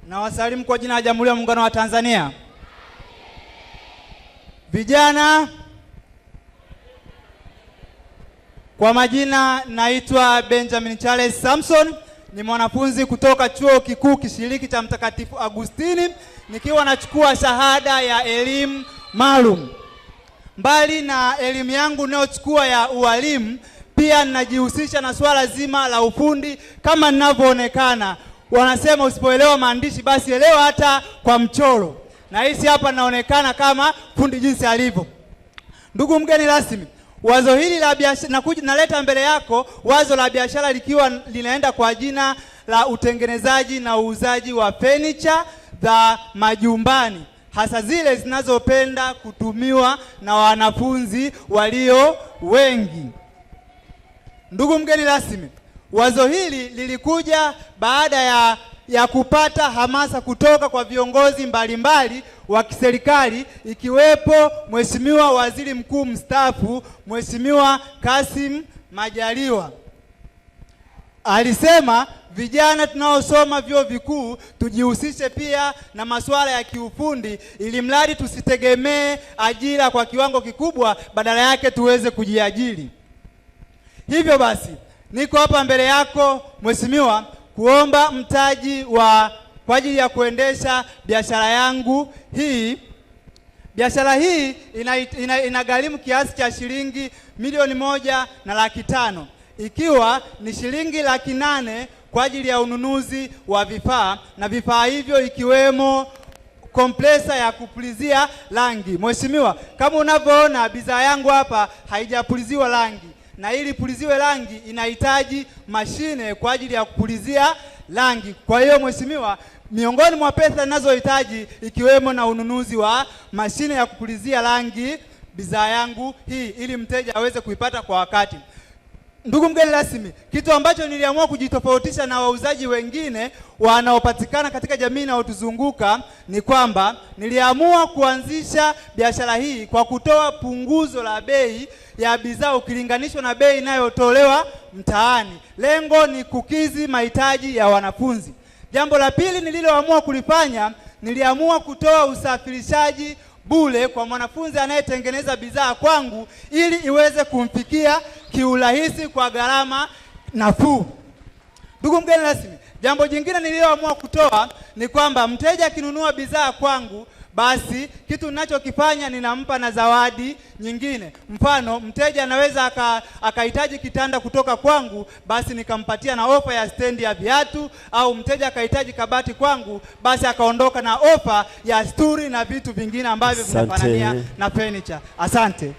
Na wasalimu kwa jina la Jamhuri ya Muungano wa Tanzania. Vijana, kwa majina naitwa Benjamin Charles Samson, ni mwanafunzi kutoka Chuo Kikuu Kishiriki cha Mtakatifu Agustini, nikiwa nachukua shahada ya elimu maalum. Mbali na elimu yangu ninayochukua ya ualimu, pia ninajihusisha na swala zima la ufundi. Kama ninavyoonekana, wanasema usipoelewa maandishi basi elewa hata kwa mchoro, na hisi hapa naonekana kama fundi jinsi alivyo. Ndugu mgeni rasmi, wazo hili la biashara naleta mbele yako wazo la biashara likiwa linaenda kwa jina la utengenezaji na uuzaji wa furniture za majumbani, hasa zile zinazopenda kutumiwa na wanafunzi walio wengi. Ndugu mgeni rasmi, wazo hili lilikuja baada ya kupata hamasa kutoka kwa viongozi mbalimbali wa kiserikali, ikiwepo Mheshimiwa Waziri Mkuu mstaafu Mheshimiwa Kassim Majaliwa. Alisema vijana tunaosoma vyuo vikuu tujihusishe pia na masuala ya kiufundi, ili mradi tusitegemee ajira kwa kiwango kikubwa, badala yake tuweze kujiajiri. Hivyo basi, niko hapa mbele yako Mheshimiwa kuomba mtaji kwa ajili ya kuendesha biashara yangu hii. Biashara hii inagharimu kiasi cha shilingi milioni 1.5 ikiwa ni shilingi 800,000 kwa ajili ya ununuzi wa vifaa, na vifaa hivyo ikiwemo kompresa ya kupulizia rangi. Mheshimiwa, kama unavyoona bidhaa yangu hapa haijapuliziwa rangi, na ili puliziwe rangi inahitaji mashine kwa ajili ya kupulizia rangi. Kwa hiyo Mheshimiwa, miongoni mwa pesa ninazohitaji ikiwemo na ununuzi wa mashine ya kupulizia rangi bidhaa yangu hii, ili mteja aweze kuipata kwa wakati. Ndugu mgeni rasmi, kitu ambacho niliamua kujitofautisha na wauzaji wengine wanaopatikana katika jamii inayotuzunguka ni kwamba niliamua kuanzisha biashara hii kwa kutoa punguzo la bei ya bidhaa ukilinganishwa na bei inayotolewa mtaani. Lengo ni kukidhi mahitaji ya wanafunzi. Jambo la pili nililoamua kulifanya, niliamua kutoa usafirishaji bure kwa mwanafunzi anayetengeneza bidhaa kwangu, ili iweze kumfikia kiurahisi kwa gharama nafuu. Ndugu mgeni rasmi, jambo jingine nililoamua kutoa ni kwamba mteja akinunua bidhaa kwangu, basi kitu ninachokifanya ninampa na zawadi nyingine. Mfano, mteja anaweza akahitaji kitanda kutoka kwangu, basi nikampatia na ofa ya stendi ya viatu, au mteja akahitaji kabati kwangu, basi akaondoka na ofa ya sturi na vitu vingine ambavyo vinafanania na furniture. Asante.